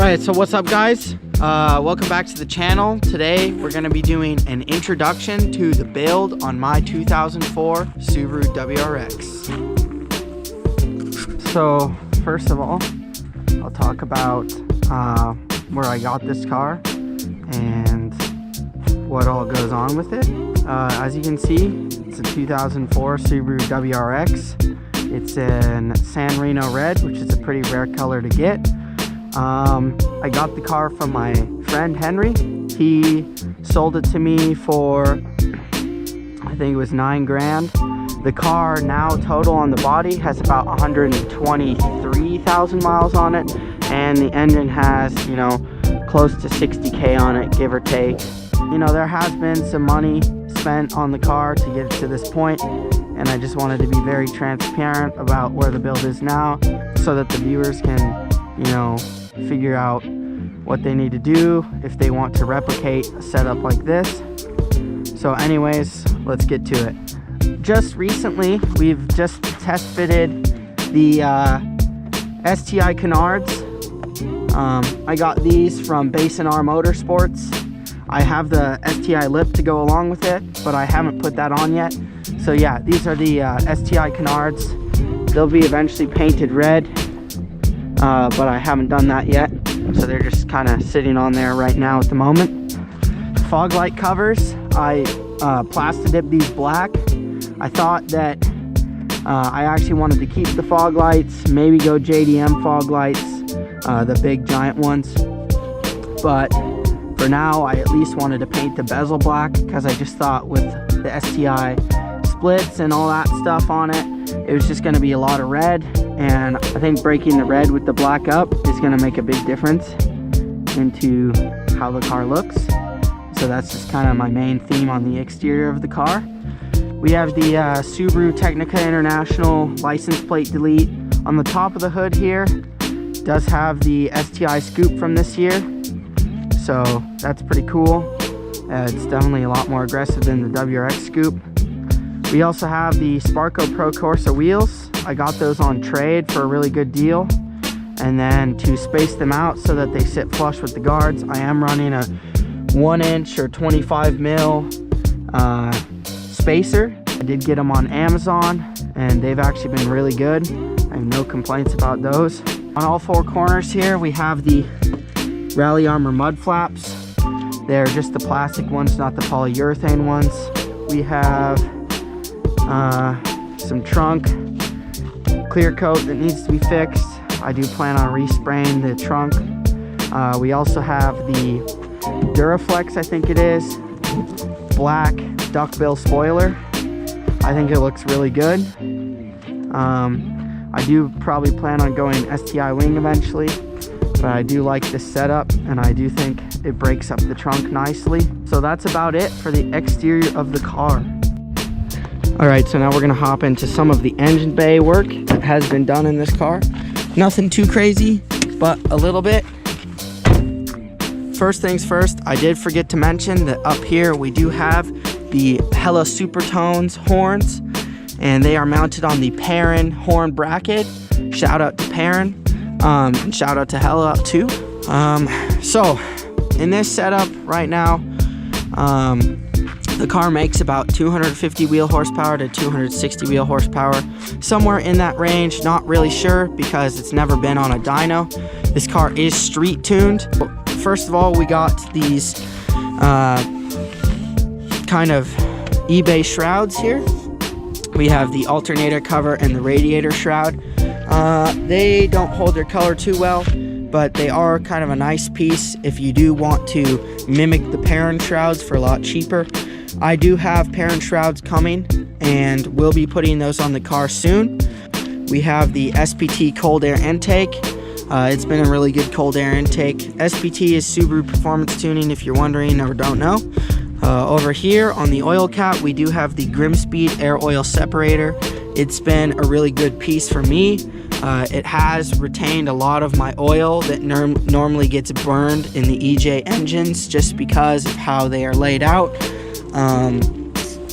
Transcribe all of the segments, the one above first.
Alright, so what's up guys? Welcome back to the channel. Today we're going to be doing an introduction to the build on my 2004 Subaru WRX. So first of all, I'll talk about where I got this car and what all goes on with it. As you can see, it's a 2004 Subaru WRX. It's in San Marino red, which is a pretty rare color to get. I got the car from my friend Henry. He sold it to me for, I think it was $9 grand. The car now total on the body has about 123,000 miles on it, and the engine has, you know, close to 60K on it, give or take. You know, there has been some money spent on the car to get it to this point, and I just wanted to be very transparent about where the build is now so that the viewers can, you know, figure out what they need to do if they want to replicate a setup like this. So anyways, let's get to it. Just recently, we've just test fitted the STI canards. I got these from Basin R Motorsports. I have the STI lip to go along with it, but I haven't put that on yet. So yeah, these are the STI canards. They'll be eventually painted red, but I haven't done that yet. So they're just kind of sitting on there right now at the moment. Fog light covers, I plasti dipped these black. I thought that I actually wanted to keep the fog lights, maybe go JDM fog lights, the big giant ones. But for now, I at least wanted to paint the bezel black because I just thought with the STI splits and all that stuff on it, it was just going to be a lot of red. And I think breaking the red with the black up is going to make a big difference into how the car looks. So that's just kind of my main theme on the exterior of the car. We have the Subaru Technica International license plate delete. On the top of the hood here, does have the STI scoop from this year. So that's pretty cool. It's definitely a lot more aggressive than the WRX scoop. We also have the Sparco Pro Corsa wheels. I got those on trade for a really good deal. And then to space them out so that they sit flush with the guards, I am running a 1-inch or 25 mil spacer. I did get them on Amazon and they've actually been really good. I have no complaints about those. On all four corners here, we have the Rally Armor mud flaps. They're just the plastic ones, not the polyurethane ones. We have some trunk clear coat that needs to be fixed. I do plan on respraying the trunk. We also have the Duraflex, I think it is, black duckbill spoiler. I think it looks really good. I do probably plan on going STI wing eventually, but I do like this setup and I do think it breaks up the trunk nicely. So that's about it for the exterior of the car. Alright, so now we're going to hop into some of the engine bay work that has been done in this car. Nothing too crazy, but a little bit. First things first, I did forget to mention that up here we do have the Hella Supertones horns, and they are mounted on the Perrin horn bracket. Shout out to Perrin, and shout out to Hella too. So in this setup right now, the car makes about 250 wheel horsepower to 260 wheel horsepower, somewhere in that range. Not really sure because it's never been on a dyno. This car is street tuned. First of all, we got these kind of eBay shrouds here. We have the alternator cover and the radiator shroud. They don't hold their color too well, but they are kind of a nice piece if you do want to mimic the Perrin shrouds for a lot cheaper. I do have Perrin shrouds coming and we'll be putting those on the car soon. We have the SPT cold air intake. It's been a really good cold air intake. SPT is Subaru Performance Tuning if you're wondering or don't know. Over here on the oil cap, we do have the Grimspeed air oil separator. It's been a really good piece for me. It has retained a lot of my oil that normally gets burned in the EJ engines just because of how they are laid out.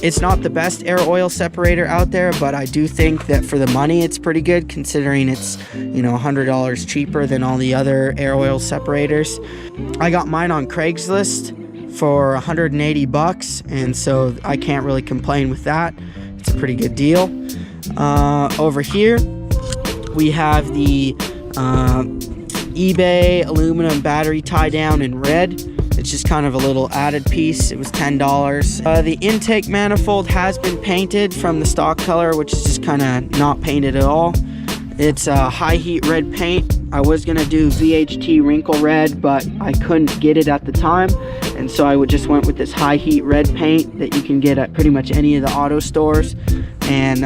It's not the best air oil separator out there, but I do think that for the money it's pretty good, considering it's, you know, $100 cheaper than all the other air oil separators. I got mine on Craigslist for 180 bucks, and so I can't really complain with that. It's a pretty good deal. Over here we have the eBay aluminum battery tie down in red. It's just kind of a little added piece. It was $10. The intake manifold has been painted from the stock color, which is just kind of not painted at all. It's a high heat red paint. I was gonna do VHT wrinkle red, but I couldn't get it at the time, and so I just went with this high heat red paint that you can get at pretty much any of the auto stores, and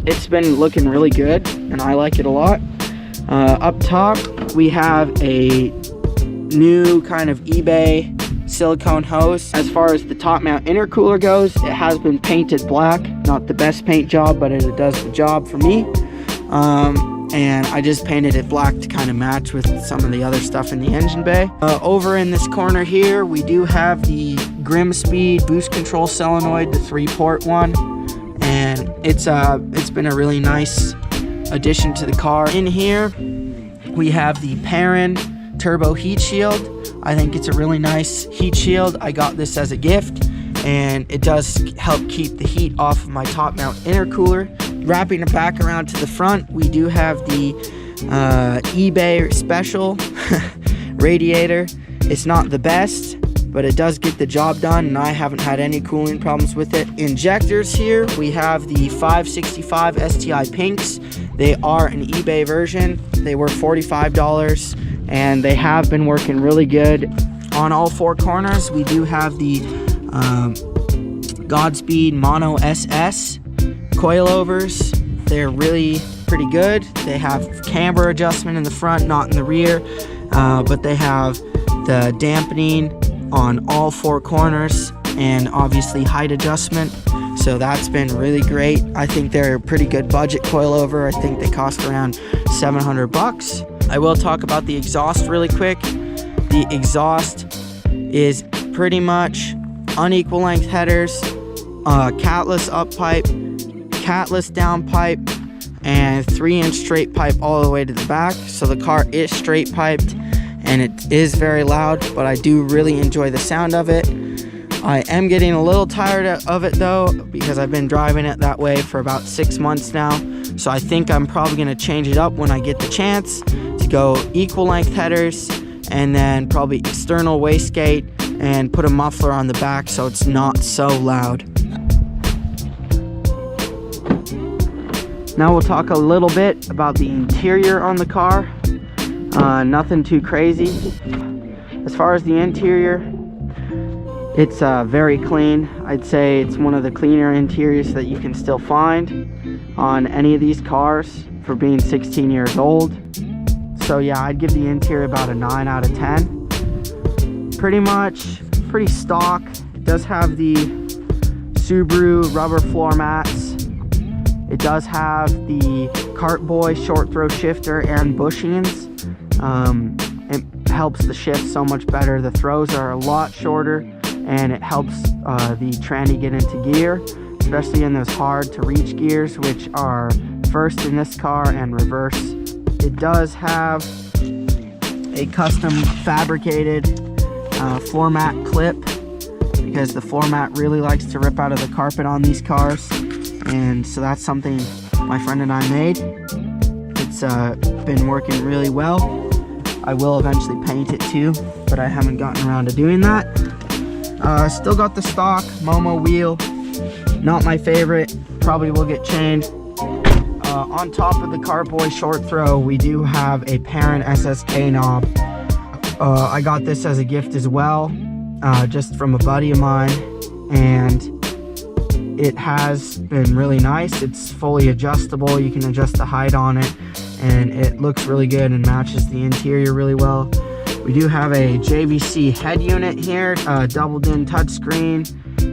it's been looking really good, and I like it a lot. Up top we have a new kind of eBay silicone hose. As far as the top mount intercooler goes, it has been painted black. Not the best paint job, but it does the job for me. And I just painted it black to kind of match with some of the other stuff in the engine bay. Over in this corner here, we do have the Grimspeed boost control solenoid, the 3-port one, and it's been a really nice addition to the car. In here we have the Perrin turbo heat shield. I think it's a really nice heat shield. I got this as a gift, and it does help keep the heat off of my top mount intercooler. Wrapping it back around to the front, we do have the eBay special radiator. It's not the best, but it does get the job done, and I haven't had any cooling problems with it. Injectors here, we have the 565 STI Pinks. They are an eBay version. They were $45, and they have been working really good. On all 4 corners, we do have the Godspeed Mono SS coilovers. They're really pretty good. They have camber adjustment in the front, not in the rear, but they have the dampening on all 4 corners, and obviously height adjustment, so that's been really great. I think they're a pretty good budget coilover. I think they cost around 700 bucks. I will talk about the exhaust really quick. The exhaust is pretty much unequal length headers, catless up pipe, catless down pipe, and 3-inch straight pipe all the way to the back. So the car is straight piped, and it is very loud, but I do really enjoy the sound of it. I am getting a little tired of it though, because I've been driving it that way for about 6 months now. So I think I'm probably going to change it up when I get the chance to go equal length headers, and then probably external wastegate, and put a muffler on the back so it's not so loud. Now we'll talk a little bit about the interior on the car. Nothing too crazy. As far as the interior, it's very clean. I'd say it's one of the cleaner interiors that you can still find on any of these cars for being 16 years old. So yeah, I'd give the interior about a 9 out of 10. Pretty stock. It does have the Subaru rubber floor mats. It does have the Cartboy short throw shifter and bushings. It helps the shift so much better. The throws are a lot shorter, and it helps the tranny get into gear, especially in those hard to reach gears, which are first in this car and reverse. It does have a custom fabricated floor mat clip, because the floor mat really likes to rip out of the carpet on these cars, and so that's something my friend and I made. It's been working really well. I will eventually paint it too, but I haven't gotten around to doing that. Still got the stock Momo wheel. Not my favorite, probably will get changed. On top of the Cartboy short throw, we do have a Perrin SSK knob. I got this as a gift as well, just from a buddy of mine, and it has been really nice. It's fully adjustable. You can adjust the height on it, and it looks really good and matches the interior really well. We do have a JVC head unit here, doubled in touchscreen.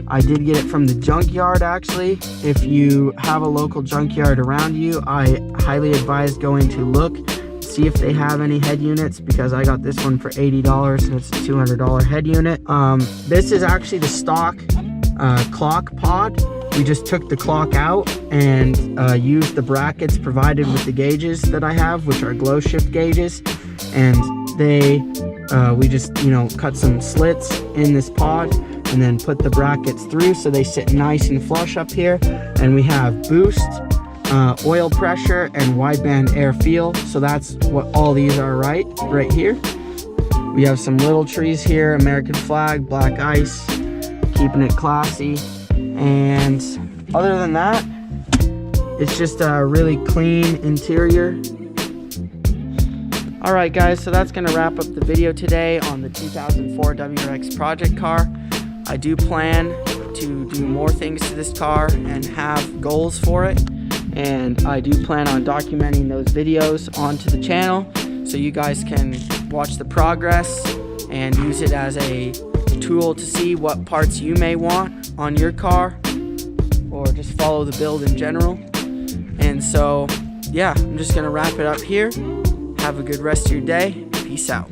I did get it from the junkyard actually. If you have a local junkyard around you, I highly advise going to look, see if they have any head units, because I got this one for $80 and it's a $200 head unit. This is actually the stock clock pod. We just took the clock out and used the brackets provided with the gauges that I have, which are glow shift gauges, and we just cut some slits in this pod and then put the brackets through so they sit nice and flush up here. And we have boost, oil pressure, and wideband air feel. So that's what all these are right here. We have some little trees here, American flag, black ice, keeping it classy. And other than that, it's just a really clean interior. Alright guys, so that's going to wrap up the video today on the 2004 WRX project car. I do plan to do more things to this car and have goals for it. And I do plan on documenting those videos onto the channel so you guys can watch the progress and use it as a tool to see what parts you may want on your car, or just follow the build in general. And so yeah, I'm just gonna wrap it up here. Have a good rest of your day. Peace out.